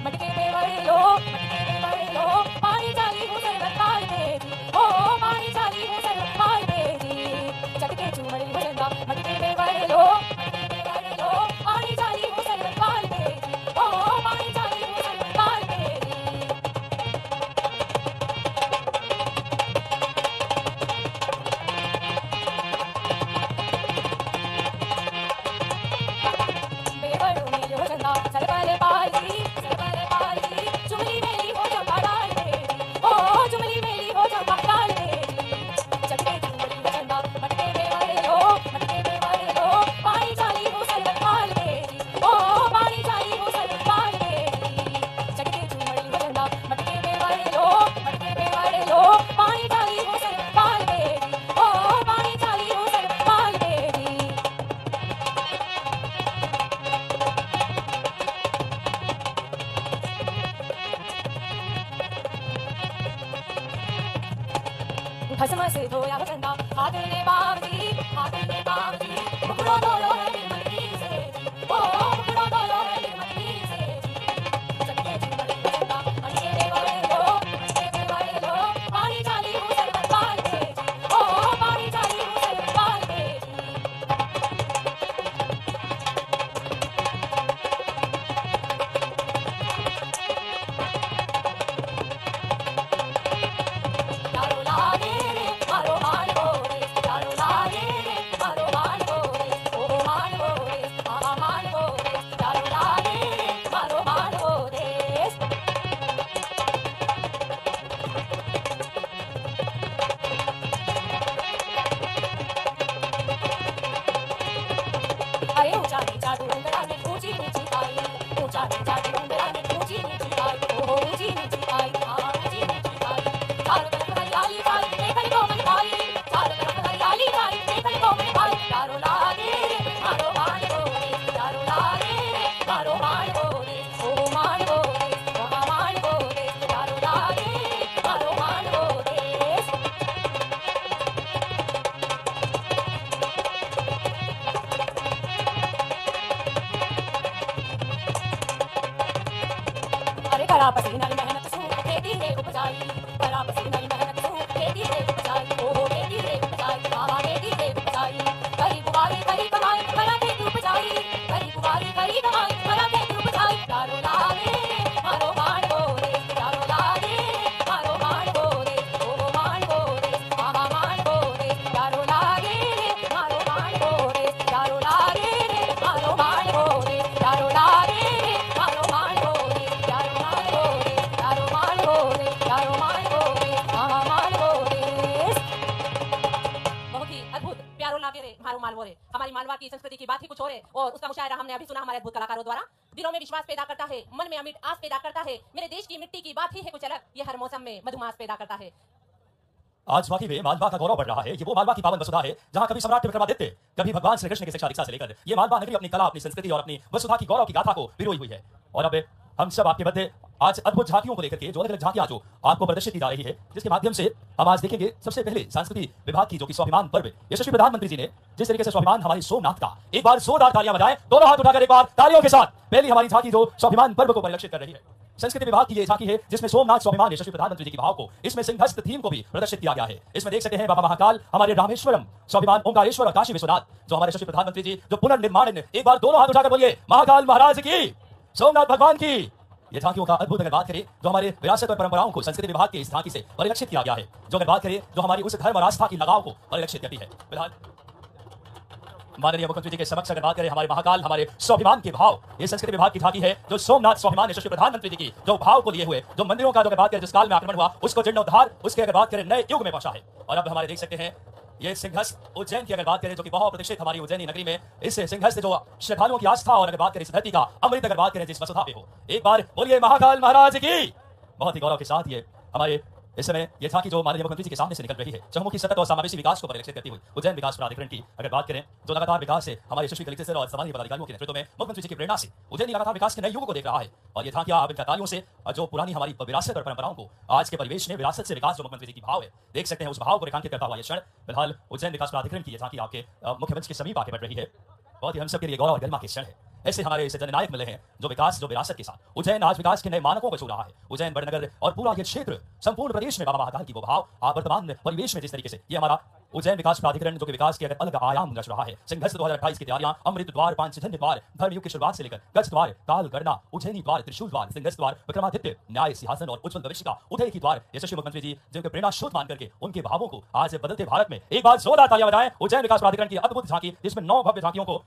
मटके पे वरलो, मटके पे वरलो, पानी चाली हो सरबत पाल बेजी, ओ पानी चाली हो सरबत पाल बेजी, चटके चूमड़ी हो चंदा, मटके पे वरलो, मटके पे वरलो, पानी चाली हो सरबत पाल बेजी, ओ पानी चाली हो सरबत पाल बेजी। बेवड़ू नील हो चंदा, सरबत पाली, चुमली मेरी भस्म से धोया हो चंदा हाथ ने बावजी मुकुरो धोयो है निर्मली से ओ मुकुरो धोयो है निर्मली से चक्के चुंबड़ी चंदा अंधेरे वाले लो पानी चाली हूँ सरबत पाल के ओ पानी चाली हूँ सरबत पाल के अरे ऊंचा नीचा डूंगरा में ऊंची नीची आई ऊंचा नीचा डूंगरा में ऊंची नीची आई ओ ऊंची नीची आई हाँ ऊंची नीची आई चारों तरफ हरियाली छाई देखई को मन भाई चारों तरफ हरियाली छाई देखई को मन भाई चारों लागे मारो मान बोले चारों लागे मारो मान बोले ओ मान बोले वहाँ मान बोले चारों लागे मारो मान बोले अरे करा पसीना की मेहनत सू खेती रे उपजाई करा पसीना की मेहनत सू खेती रे उपजाई ओ खेती रे उपजाई हाँ खेती रे उपजाई करी बुआरी करी कमाई करा खेती उपजाई करी बुआरी करी कमाई करा खेती उपजाई चारों लागे मारो मान बोले चारों लागे मारो मान बोले ओ मान बोले हाँ मान बोले चारों लागे मारो मान बोले चारों लागे मारो मान बोले चारों लागे मारो मान बोले चारों मान बोले चारों मान बोले चारों मान बोले हाँ मान बोले बहुत ही अद्भुत प्यारो लागे रे मारो मालवो रे हमारी मालवा की संस्कृति की बात ही कुछ और है और उसका मुशायरा हमने अभी सुना हमारे अद्भुत कलाकारों द्वारा दिलों में विश्वास पैदा करता है मन में अमिट आस पैदा करता है मेरे देश की मिट्टी की बात ही है कुछ अलग ये हर मौसम में मधुमास पैदा करता है आज वाकई में मालवा का गौरव बढ़ रहा है। ये वो मालवा की पावन वसुधा है जहां कभी सम्राट विक्रमादित्य कभी भगवान श्री कृष्ण की शिक्षा दीक्षा से लेकर ये मालवा नगरी अपनी कला अपनी संस्कृति और अपनी वसुधा की गौरव की गाथा को पिरोई हुई है। और अब हम सब आपके मध्य आज अद्भुत झांकियों को लेकर के जो अलग अलग झांकियां जो आपको प्रदर्शित की जा रही है जिसके माध्यम से हम आज देखेंगे सबसे पहले संस्कृति विभाग की जो कि स्वाभिमान पर्व यशस्वी प्रधानमंत्री जी ने जिस तरीके से स्वाभिमान हमारी सोमनाथ का एक बार जोरदार तालियां बजाएं दोनों हाथ उठाकर एक बार तालियों के साथ पहली हमारी झांकी जो स्वाभिमान पर्व को परिलक्षित कर रही है। संस्कृति विभाग की ये झांकी है जिसमें सोमनाथ स्वाभिमान यशस्वी प्रधानमंत्री जी के भाव को इसमें सिंहस्थ थीम को भी प्रदर्शित किया गया है। इसमें देख सकते हैं बाबा महाकाल हमारे रामेश्वरम स्वाभिमान ओंकारेश्वर और काशी विश्वनाथ जो हमारे यशस्वी प्रधानमंत्री जी जो पुनर्निर्माण एक बार दोनों हाथ उठाकर बोलिए महाकाल महाराज की सोमनाथ भगवान की। ये झांकियों का अद्भुत अगर बात करें जो हमारे विरासत और परंपराओं को संस्कृति विभाग के इस झांकी से परिलक्षित किया गया है जो अगर बात करें जो हमारी उस धर्म और आस्था की लगाव को परिलक्षित करती है। फिलहाल माननीय मुख्यमंत्री जी के समक्ष अगर बात करें हमारे महाकाल हमारे स्वाभिमान के भाव ये संस्कृति विभाग की झांकी है जो सोमनाथ स्वाभिमान यशस्वी प्रधानमंत्री जी की जो भाव को लिए हुए जो मंदिरों का जो बात करें जिस काल में आक्रमण हुआ उसको जीर्णोद्धार उसके अगर बात करें नए युग में पहुंचा है। और अब हमारे देख सकते हैं ये सिंहस्थ उज्जैन की अगर बात करें जो कि बहुत प्रतिष्ठित हमारी उज्जैनी नगरी में इस सिंहस्थ जो श्रद्धालुओं की आस्था और अगर बात करें इस धरती का अमृत अगर बात करें जिस वसुधा पे हो एक बार बोलिए महाकाल महाराज की। बहुत ही गौरव के साथ ये हमारे इस समय ये झांकी जो माननीय मुख्यमंत्री जी के सामने से निकल रही है चहुमुखी सतत और समावेशी विकास को परिलक्षित करती हुई उज्जैन विकास प्राधिकरण की अगर बात करें जो लगातार विकास से हमारे यशस्वी कलेक्टर और समानीय पदाधिकारियों के नेतृत्व में मुख्यमंत्री जी की प्रेरणा से उज्जैन लगातार विकास के नए युग को देख रहा है। और ये झांकियां अब इन तालियों से जो पुरानी हमारी विरासत और परंपराओं को आज के परिवेश में विरासत से विकास जो मुख्यमंत्री जी की भाव है देख सकते हैं उस भाव को रेखांकित करता हुआ ये क्षण फिलहाल उज्जैन विकास प्राधिकरण की ये झांकी आपके मुख्यमंच के समीप आगे बढ़ रही है। बहुत ही हम सबके लिए गौरव और गरिमा के क्षण है। ऐसे हमारे इसे जननायक मिले हैं जो विकास जो विरासत के साथ उज्जैन आज विकास के नए मानकों को छू रहा है। उज्जैन बड़नगर और पूरा ये क्षेत्र संपूर्ण प्रदेश में बाबा महाकाल की वो भाव आप वर्तमान परिवेश में जिस तरीके से ये हमारा उज्जैन विकास प्राधिकरण जो कि विकास के अलग आयाम रच रहा है। सिंहस्थ 2028 की तैयारियां अमृत द्वार पांचजन्य द्वार धर्मयुग की शुरुआत से लेकर गज द्वार काल गणना उज्जैनी द्वार त्रिशूल द्वार सिंहस्थ द्वार विक्रमादित्य न्याय सिंहासन और उज्जवल भविष्य का उदय की द्वार यशस्वी मुख्यमंत्री जी जिनके प्रेरणा शोध मान करके उनके भावों को आज बदलते भारत में एक बार जोरदार तालियां बजाएं। उज्जैन विकास प्राधिकरण की अद्भुत झांकी जिसमें 9 भव्य झांकियों को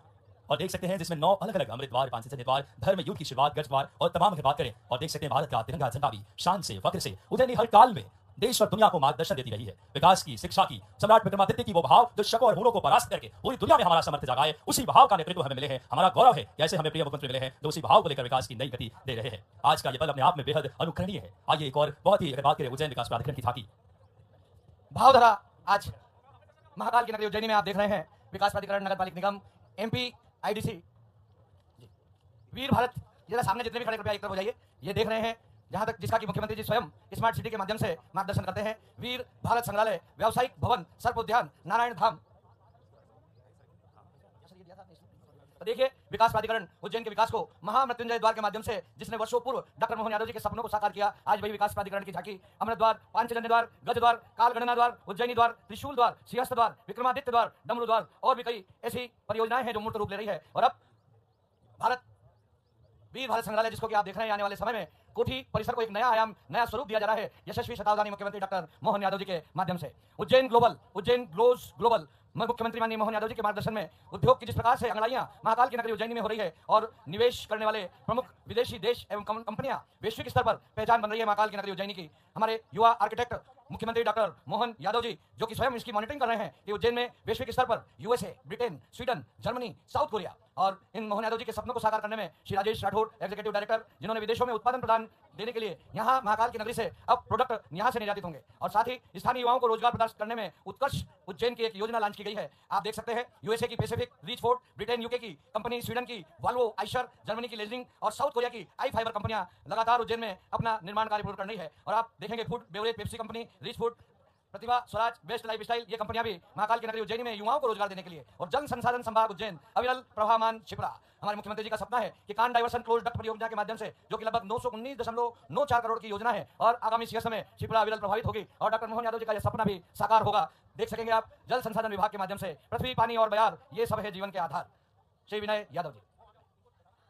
और देख सकते हैं जिसमें 9 अलग अलग अमृत द्वार पांचजन्य द्वार धर्म युग की शुरुआत गज द्वार और तमाम बात करें और देख सकते हैं भारत का तिरंगा झंडा भी शान से फक्र से उज्जैनी हर काल में देश और दुनिया को मार्गदर्शन देती रही है। विकास की शिक्षा की सम्राट विक्रमादित्य की वो भाव जो शकों और हूरों को परास्त करके पूरी दुनिया में हमारा समर्थ जगाए उसी भाव का नेतृत्व हमें मिले हैं। हमारा गौरव है ऐसे हमें प्रिय मुख्यमंत्री मिले हैं जो उसी भाव को लेकर विकास की नई गति दे रहे हैं। आज का ये पल अपने आप में बेहद अनुकरणीय है। आइए एक और बहुत ही अगर बात करें उज्जैन विकास प्राधिकरण की झांकी भावधारा आज महाकाल की नगरी उज्जैनी में आप देख रहे हैं विकास प्राधिकरण नगर पालिक निगम एमपी आईडीसी वीर भारत जरा सामने जितने भी खड़े कृपया एक तरफ हो जाइए। ये देख रहे हैं जहां तक जिसका कि मुख्यमंत्री जी स्वयं स्मार्ट सिटी के माध्यम से मार्गदर्शन करते हैं। वीर भारत संग्रहालय, व्यावसायिक भवन, सर्प उद्यान, नारायण धाम। तो देखिए, विकास प्राधिकरण उज्जैन के विकास को महामृत्युंजय द्वार के माध्यम से जिसने वर्षों पूर्व डॉक्टर मोहन यादव जी के सपनों को साकार किया, आज वही विकास प्राधिकरण की झांकी अमृत द्वार, पांचजन्य द्वार, गज द्वार, कालगणना द्वार, उज्जैनी द्वार, त्रिशूल द्वार, सिंहस्थ द्वार, विक्रमादित्य द्वार, डमरू द्वार और भी कई ऐसी परियोजनाएं हैं जो मूर्त रूप ले रही है। और अब वीर भारत संग्रहालय, जिसको कि आप देख रहे हैं आने वाले समय में कोठी परिसर को एक नया आयाम, नया स्वरूप दिया जा रहा है यशस्वी शताब्दी मुख्यमंत्री डॉक्टर मोहन यादव जी के माध्यम से। उज्जैन ग्लोज ग्लोबल मुख्यमंत्री माननीय मोहन यादव जी के मार्गदर्शन में उद्योग की जिस प्रकार से अंगड़ाइयां महाकाल की नगरी उज्जैनी में हो रही है और निवेश करने वाले प्रमुख विदेशी देश एवं कंपनियां वैश्विक स्तर पर पहचान बन रही है महाकाल की नगरी उज्जैनी की। हमारे युवा आर्किटेक्ट मुख्यमंत्री डॉक्टर मोहन यादव जी जो कि स्वयं इसकी मॉनिटरिंग कर रहे हैं कि उज्जैन में वैश्विक स्तर पर USA, Britain, Sweden, Germany, south Korea और इन मोहन यादव जी के सपनों को साकार करने में श्री राजेश राठौर एग्जीक्यूटिव डायरेक्टर, जिन्होंने विदेशों में उत्पादन प्रदान देने के लिए यहाँ महाकाल की नगरी से अब प्रोडक्ट यहाँ से निर्यातित होंगे और साथ ही स्थानीय युवाओं को रोजगार प्रदान करने में उत्कर्ष उज्जैन की एक योजना लॉन्च की गई है। आप देख सकते हैं यूएसए की Pacific reach fort, Britain UK की कंपनी, स्वीडन की वॉल्वो, आइशर, जर्मनी की लेजिंग और साउथ कोरिया की आई फाइबर कंपनियां लगातार उज्जैन में अपना निर्माण कार्य पूर्ण कर रही है। और आप देखेंगे food beverage Pepsi company, reach food, Pratibha, Swaraj, best lifestyle, ये कंपनियां भी महाकाल की नगरी उज्जैनी में युवाओं को रोजगार देने के लिए और जल संसाधन संभाग उज्जैन अविरल प्रवाहमान शिप्रा। हमारे मुख्यमंत्री जी का सपना है कि कान डाइवर्सन क्लोज डक्ट परियोजना के माध्यम से जो कि लगभग 919.94 करोड़ की योजना है और आगामी सीएस में शिप्रा अविरल प्रभावित होगी और डॉक्टर मोहन यादव जी का यह सपना भी साकार होगा। देख सकेंगे आप जल संसाधन विभाग के माध्यम से पृथ्वी, पानी और बयार, ये सब है जीवन के आधार। श्री विनय यादव जी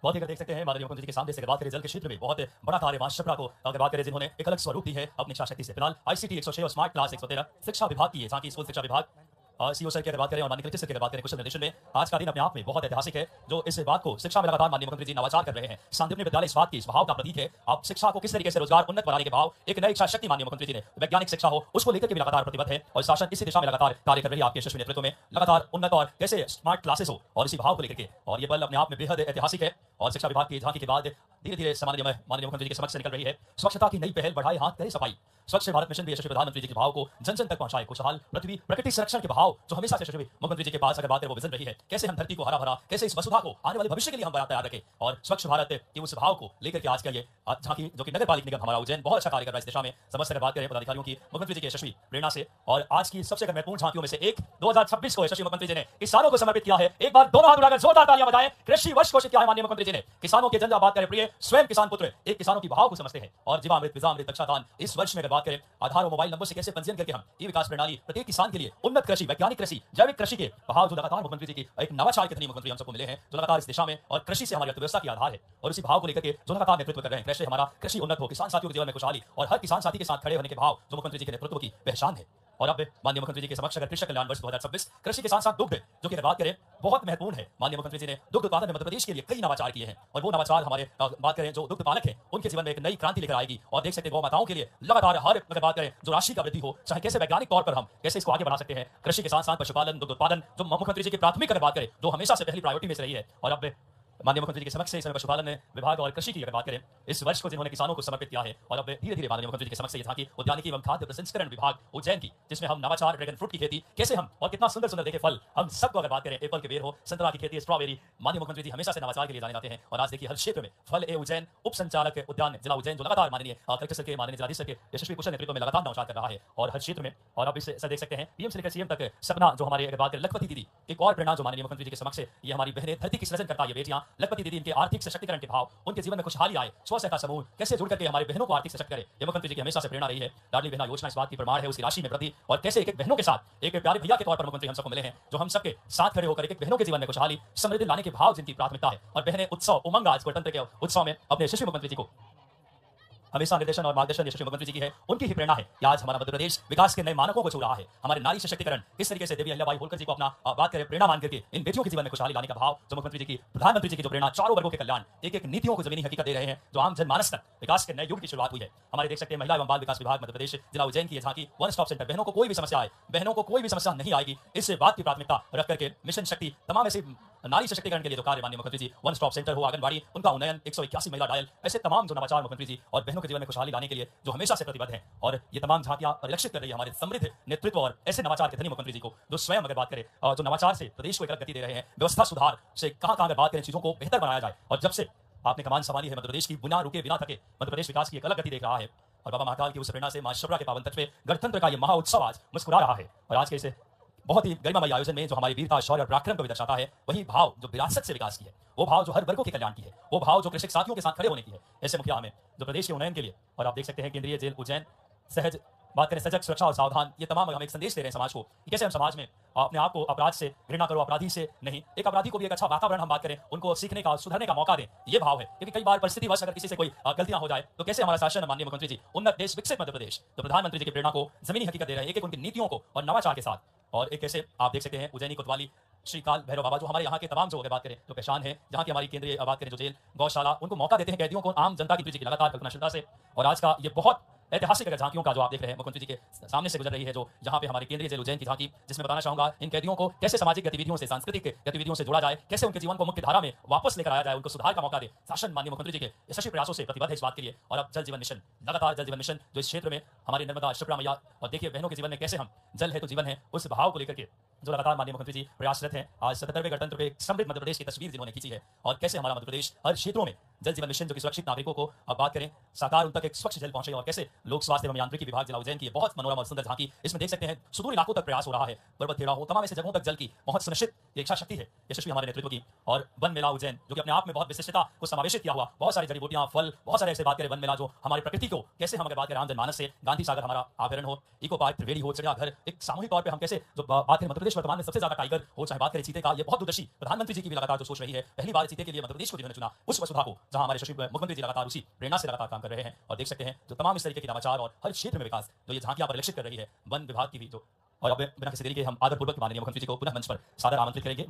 बहुत ही अगर देख सकते हैं माननीय मुख्यमंत्री जी के सामने से अगर बात करें जल के क्षेत्र में बहुत बड़ा कार्य मां शिप्रा को अगर बात करें जिन्होंने एक अलग स्वरूप दी है अपनी इच्छा शक्ति से। फिलहाल आईसीटी 106 और स्मार्ट क्लास 113 शिक्षा विभाग की है, जहां की स्कूल शिक्षा विभाग सीओ सर की अगर बात करें और माननीय कलेक्टर की अगर बात करें कुशल निर्देशन में आज का दिन अपने आप में बहुत ऐतिहासिक है। जो इस बात को शिक्षा में लगातार माननीय मुख्यमंत्री जी नवाचार कर रहे हैं। सांदीपनि विद्यालय इस बात की इस भाव का प्रतीक है। आप शिक्षा को किस तरीके से रोजगार उन्नत बनाने के भाव एक नई इच्छा शक्ति माननीय मुख्यमंत्री जी ने वैज्ञानिक शिक्षा हो उसको लेकर के भी लगातार प्रतिबद्ध है और शासन इसी दिशा में लगातार कार्य कर रही है आपके यशस्वी नेतृत्व में लगातार उन्नत और कैसे स्मार्ट क्लासेस हो और इसी भाव को लेकर के और ये पल अपने आप में बेहद ऐतिहासिक है। और शिक्षा विभाग की झांकी के बाद धीरे धीरे माननीय मुख्यमंत्री जी के समक्ष से निकल रही है स्वच्छता की नई पहल, बढ़ाए हाथ करे सफाई। स्वच्छ भारत मिशन भी यशस्वी प्रधानमंत्री जी के भाव को जन जन तक पहुंचाए। खुशहाल पृथ्वी, प्रकृति संरक्षण के भाव जो हमेशा से यशस्वी मुख्यमंत्री जी के पास अगर बात करें वो विजन रही है। कैसे हम धरती को हरा भरा, कैसे इस वसुधा को आने वाले भविष्य के लिए हम तैयार रखें और स्वच्छ भारत के उस भाव को लेकर के आज का ये झांकी जो कि नगर पालिका निगम हमारा उज्जैन बहुत अच्छा कार्य कर रहा है इस दिशा में। समस्त अगर बात करें पदाधिकारियों की मुख्यमंत्री जी के यशस्वी प्रेरणा से और आज की सबसे महत्वपूर्ण झांकियों में से एक 2026 को यशस्वी मुख्यमंत्री जी ने किसानों को समर्पित किया है। एक बार दोनों हाथ उठाकर जोरदार तालियां बजाएं। कृषि वर्ष घोषित किया है माननीय मुख्यमंत्री जी ने। किसानों के जन बात करें प्रिय स्वयं किसान पुत्र एक किसानों की भाव को समझते हैं और जीवामृत, विजामृत, रक्षादान इस वर्ष में अगर बात करें आधार और मोबाइल नंबर से कैसे पंजीयन करके हम ई विकास प्रणाली प्रत्येक किसान के लिए उन्नत कृषि, वैज्ञानिक कृषि, जैविक कृषि के भाव जो लगातार मुख्यमंत्री जी की एक नवाचार के मुख्यमंत्री हम सबको मिले हैं जो लगातार इस दिशा में और कृषि से हमारी अर्थव्यवस्था की आधार है और इसी भाव को लेकर के जो लगातार नेतृत्व कर रहे हैं कैसे हमारा कृषि उन्नत हो, किसान साथियों के जीवन में खुशहाली और हर किसान साथी के साथ खड़े होने के भाव जो मुख्यमंत्री जी के नेतृत्व की पहचान है। और अब माननीय मुख्यमंत्री जी के समक्ष अगर कृषक कल्याण वर्ष 2026 कृषि के साथ साथ दुग्ध जो कि बात करें बहुत महत्वपूर्ण है। माननीय मुख्यमंत्री जी ने दुग्ध उत्पादन में मध्य प्रदेश के लिए कई नवाचार किए हैं और वो नवाचार हमारे बात करें जो दुग्ध पालक है उनके जीवन में एक नई क्रांति लेकर आएगी। और देख सकते हैं गौ माताओं के लिए लगातार हर अगर बात करें जो राशि का वृद्धि हो चाहे कैसे वैज्ञानिक तौर पर हम कैसे इसको आगे बढ़ा सकते हैं। कृषि के साथ साथ पशुपालन, दुग्ध उत्पादन जो मुख्यमंत्री जी की प्राथमिक अगर बात करें जो हमेशा से पहली प्रायोरिटी में से रही है। और अब माननीय मुख्यमंत्री जी के समक्ष से इस समय पशुपालन विभाग और कृषि की अगर बात करें इस वर्ष को जिन्होंने किसानों को समर्पित किया है। और अब धीरे धीरे माननीय मुख्यमंत्री जी के समक्ष से ये झांकी उद्यानिकी एवं खाद्य प्रसंस्करण विभाग उज्जैन की जिसमें हम नवाचार ड्रैगन फ्रूट की खेती कैसे हम और कितना सुंदर सुंदर देखे फल हम सबको अगर बात करें एप्पल के बेर हो, संतरा की खेती, स्ट्रॉबेरी, माननीय मुख्यमंत्री जी हमेशा से नवाचार के लिए जाने जाते हैं। और आज देखिए हर क्षेत्र में फल ए उज्जैन उप संचालक उद्यान जिला उज्जैन जो लगातार माननीय कलेक्टर के माननीय जिलाधीश के यशस्वी कुशल नेतृत्व में लगातार नवाचार कर रहा है और हर क्षेत्र में। और अब इसे देख सकते हैं पीएम से लेकर सीएम तक सपना जो हमारे अगर बात करें लखपति दीदी एक और प्रेरणा जो माननीय मुख्यमंत्री जी के समक्ष ये हमारी बहनें धरती की सृजन करता है बेटियां लखपति दीदी इनके आर्थिक सशक्तिकरण के भाव उनके जीवन में खुशहाली आए। स्व सहायता समूह कैसे जुड़ करके हमारे बहनों को आर्थिक सशक्त करे ये मुख्यमंत्री जी की हमेशा से प्रेरणा रही है। लाडली बहना योजना इस बात की प्रमाण है उसकी राशि में वृद्धि और कैसे एक बहनों के साथ एक प्यारे भैया के तौर पर मुख्यमंत्री हम सबको मिले हैं जो हम सबके साथ खड़े होकर एक बहनों के जीवन में खुशहाली समृद्धि लाने के भाव जिनकी प्राथमिकता है। और बहनें उत्सव उमंग आज गणतंत्र के उत्सव में अपने यशस्वी मुख्यमंत्री जी को हमेशा निर्देशन और मार्गदर्शन यशस्वी मुख्यमंत्री जी की है। उनकी ही प्रेरणा है कि आज हमारा मध्य प्रदेश विकास के नए मानकों को छू रहा है। हमारे नारी सशक्तिकरण किस तरीके से देवी अहिल्याबाई होलकर जी को अपना बात करें प्रेरणा मान करके इन बेटियों के जीवन में खुशहाली लाने का भाव जो मुख्यमंत्री जी की प्रधानमंत्री जी की जो प्रेरणा चारों वर्गों के कल्याण एक एक नीतियों को जमीनी हकीकत दे रहे हैं जो आम जनमानस तक विकास के नए युग की शुरुआत हुई है। हमारे देख सकते हैं महिला एवं बाल विकास विभाग मध्य प्रदेश जिला उज्जैन की झांकी वन स्टॉप सेंटर बहनों को कोई भी समस्या आए बहनों को कोई भी समस्या नहीं आएगी इस बात की प्राथमिकता रख करके मिशन शक्ति तमाम ऐसे नारी सशक्तिकरण के लिए जो कार्य माननीय मुख्यमंत्री जी वन स्टॉप सेंटर हो, आंगनबाड़ी उनका उन्नयन 181 महिला डायल ऐसे तमाम जो नवाचार मुख्यमंत्री जी और बहनों के जीवन में खुशहाली लाने के लिए जो हमेशा से प्रतिबद्ध है। और ये तमाम झांकियां परिलक्षित कर रही है हमारे समृद्ध नेतृत्व और ऐसे नवाचार के धनी मुख्यमंत्री जी को जो स्वयं अगर बात करें जो नवाचार से प्रदेश को एक अलग गति दे रहे हैं। व्यवस्था सुधार से कहां अगर बात करें चीजों को बेहतर बनाया जाए और जब से आपने कमान संभाली है, मध्य प्रदेश की बिना रुके बिना थके मध्य प्रदेश विकास की एक अलग गति देख रहा है। और बाबा महाकाल की उस प्रेरणा से मां शबरा के पावन तट पे गणतंत्र का ये महाउत्सव आज मुस्कुरा रहा है। और आज के इसे बहुत ही गरिमामय आयोजन में जो हमारी वीरता, शौर्य और पराक्रम को भी दर्शाता है, वही भाव जो विरासत से विकास की है, वो भाव जो हर वर्गों के कल्याण की है, वो भाव जो कृषक साथियों के साथ खड़े होने की है। ऐसे मुखिया हमें जो प्रदेश के उन्नयन के लिए, और आप देख सकते हैं केंद्रीय जेल उज्जैन सहज बात करें, सजग, सुरक्षा और सावधान, ये तमाम हम एक संदेश दे रहे हैं समाज को कि कैसे हम समाज में अपने आप को अपराध से घृणा करो, अपराधी से नहीं, एक अपराधी को भी एक अच्छा वातावरण हम बात करें, उनको सीखने का, सुधरने का मौका दें, ये भाव है। क्योंकि कई बार परिस्थितिवश अगर किसी से कोई गलतियां हो जाए तो कैसे हमारा शासन, माननीय मुख्यमंत्री जी, उन्नत देश, विकसित मध्य प्रदेश, तो प्रधानमंत्री जी की प्रेरणा को जमीनी हकीकत दे रहे हैं, एक एक उनकी नीतियों को और नवाचार के साथ। और एक कैसे आप देख सकते हैं उज्जैनी कोतवाली श्री काल भैरव बाबा, जो हमारे यहाँ के तमाम जो बात करें जो पहचान है, जहाँ की हमारी केंद्रीय बात करें जो जेल, गौशाला, उनको मौका देते हैं कैदियों को आम जनता की की लगातार कल्पनाशीलता से। और आज का ये बहुत ऐतिहासिक अगर झांकियों का जो आप देख रहे हैं मुख्यमंत्री जी के सामने से गुजर रही है, जो जहां पे हमारी केंद्रीय जेल उज्जैन की झांकी, जिसमें बताना चाहूंगा इन कैदियों को कैसे सामाजिक गतिविधियों से, सांस्कृतिक गतिविधियों से जोड़ा जाए, कैसे उनके जीवन को मुख्य धारा में वापस लेकर आया जाए, उनको सुधार का मौका दे। शासन माननीय मुख्यमंत्री जी के यशस्वी प्रयासों से प्रतिबद्ध है इस बात के लिए। और अब जल जीवन मिशन, लगातार जल जीवन मिशन जो इस क्षेत्र में हमारी नर्मदा शिप्रा मैया, और देखिए बहनों के जीवन में कैसे हम जल है तो जीवन है, उस भाव को लेकर के जो लगातार माननीय मुख्यमंत्री जी प्रयासरत हैं। आज 77वें गणतंत्र पे समृद्ध मध्य प्रदेश की तस्वीर जिन्होंने खींची है, और कैसे हमारा मध्य प्रदेश हर क्षेत्रों में जल जीवन मिशन जो कि सुरक्षित नागरिकों को अब बात करें साकार उन तक एक स्वच्छ जल पहुंचे, और कैसे लोक स्वास्थ्य एवं यांत्रिकी विभाग जिला उज्जैन की बहुत मनोरम और सुंदर झांकी इसमें देख सकते हैं। सुदूर इलाकों तक प्रयास हो रहा है, पर्वत खेड़ा हो, तमाम ऐसे जगहों तक जल की बहुत सुनिश्चित इच्छा शक्ति है यशस्वी हमारे नेतृत्व की। और वन मेला उज्जैन जो कि अपने आप में बहुत विशिष्टता को समावेशित किया हुआ, बहुत सारी जड़ी बूटियां, फल, बहुत सारे ऐसे बात करें वन मेला जो हमारी प्रकृति को कैसे हम अगर बात करें आम जनमानस से, गांधी सागर हमारा आभरण हो, इको पार्क त्रिवेणी हो, चिड़ियाघर, एक सामूहिक तौर पर हम कैसे जो बात करें मध्य प्रदेश वर्तमान में सबसे ज्यादा टाइगर हो, चाहे बात करें चीते का, ये बहुत दूरदर्शी प्रधानमंत्री जी की भी लगातार जो सोच रही है, पहली बार चीते के लिए मध्य प्रदेश को जिन्होंने चुना, उस वसुधा को जहां हमारे यशस्वी मुख्यमंत्री जी लगातार उसी प्रेरणा से लगातार काम कर रहे हैं। और देख सकते हैं जो तमाम इस तरीके के नवाचार और हर क्षेत्र में विकास जो ये झांकियां परिलक्षित कर रही है वन विभाग की भी जो। और अब बिना किसी देरी के हम आदरपूर्वक माननीय मुख्यमंत्री जी को पुनः मंच पर सादर आमंत्रित करेंगे।